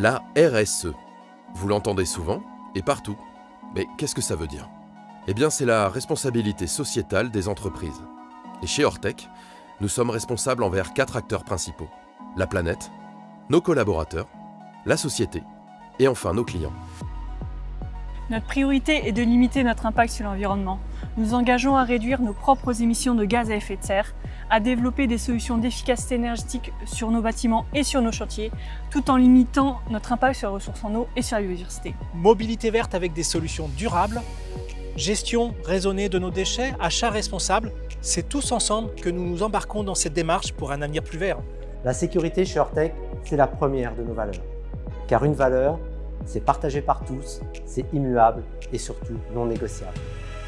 La RSE. Vous l'entendez souvent et partout. Mais qu'est-ce que ça veut dire? Eh bien, c'est la responsabilité sociétale des entreprises. Et chez Ortec, nous sommes responsables envers 4 acteurs principaux. La planète, nos collaborateurs, la société et enfin nos clients. Notre priorité est de limiter notre impact sur l'environnement. Nous nous engageons à réduire nos propres émissions de gaz à effet de serre, à développer des solutions d'efficacité énergétique sur nos bâtiments et sur nos chantiers, tout en limitant notre impact sur les ressources en eau et sur la biodiversité. Mobilité verte avec des solutions durables, gestion raisonnée de nos déchets, achat responsable, c'est tous ensemble que nous nous embarquons dans cette démarche pour un avenir plus vert. La sécurité chez Ortec, c'est la première de nos valeurs. Car une valeur, c'est partagé par tous, c'est immuable et surtout non négociable.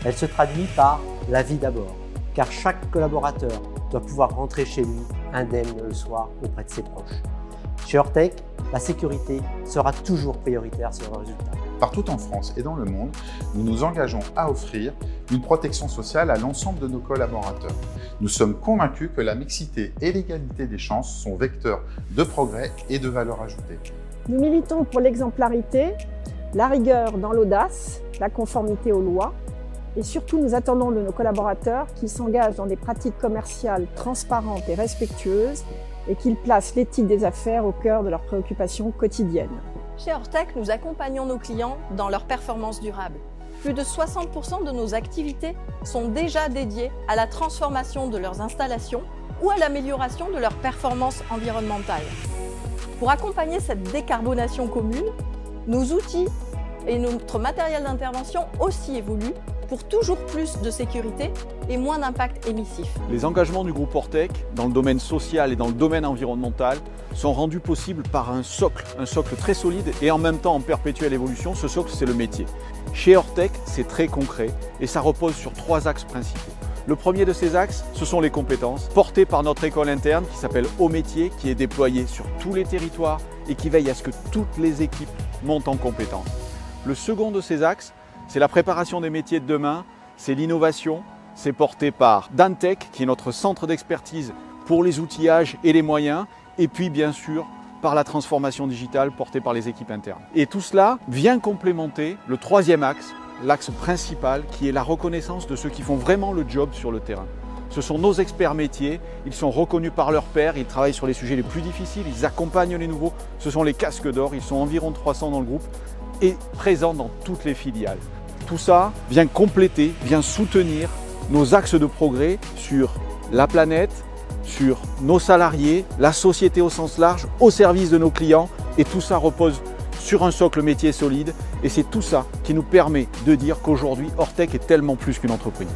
Elle se traduit par la vie d'abord, car chaque collaborateur doit pouvoir rentrer chez lui indemne le soir auprès de ses proches. Chez Ortec, la sécurité sera toujours prioritaire sur le résultat. Partout en France et dans le monde, nous nous engageons à offrir une protection sociale à l'ensemble de nos collaborateurs. Nous sommes convaincus que la mixité et l'égalité des chances sont vecteurs de progrès et de valeur ajoutée. Nous militons pour l'exemplarité, la rigueur dans l'audace, la conformité aux lois et surtout nous attendons de nos collaborateurs qu'ils s'engagent dans des pratiques commerciales transparentes et respectueuses et qu'ils placent l'éthique des affaires au cœur de leurs préoccupations quotidiennes. Chez Ortec, nous accompagnons nos clients dans leur performance durable. Plus de 60% de nos activités sont déjà dédiées à la transformation de leurs installations ou à l'amélioration de leur performance environnementale. Pour accompagner cette décarbonation commune, nos outils et notre matériel d'intervention aussi évoluent pour toujours plus de sécurité et moins d'impact émissif. Les engagements du groupe Ortec dans le domaine social et dans le domaine environnemental sont rendus possibles par un socle très solide et en même temps en perpétuelle évolution. Ce socle, c'est le métier. Chez Ortec, c'est très concret et ça repose sur 3 axes principaux. Le premier de ces axes, ce sont les compétences, portées par notre école interne qui s'appelle Au Métier, qui est déployée sur tous les territoires et qui veille à ce que toutes les équipes montent en compétences. Le second de ces axes, c'est la préparation des métiers de demain, c'est l'innovation, c'est porté par Dantec, qui est notre centre d'expertise pour les outillages et les moyens, et puis bien sûr par la transformation digitale portée par les équipes internes. Et tout cela vient complémenter le troisième axe, l'axe principal, qui est la reconnaissance de ceux qui font vraiment le job sur le terrain. Ce sont nos experts métiers, ils sont reconnus par leurs pairs, ils travaillent sur les sujets les plus difficiles, ils accompagnent les nouveaux, ce sont les casques d'or, ils sont environ 300 dans le groupe et présents dans toutes les filiales. Tout ça vient compléter, vient soutenir nos axes de progrès sur la planète, sur nos salariés, la société au sens large, au service de nos clients, et tout ça repose sur un socle métier solide et c'est tout ça qui nous permet de dire qu'aujourd'hui Ortec est tellement plus qu'une entreprise.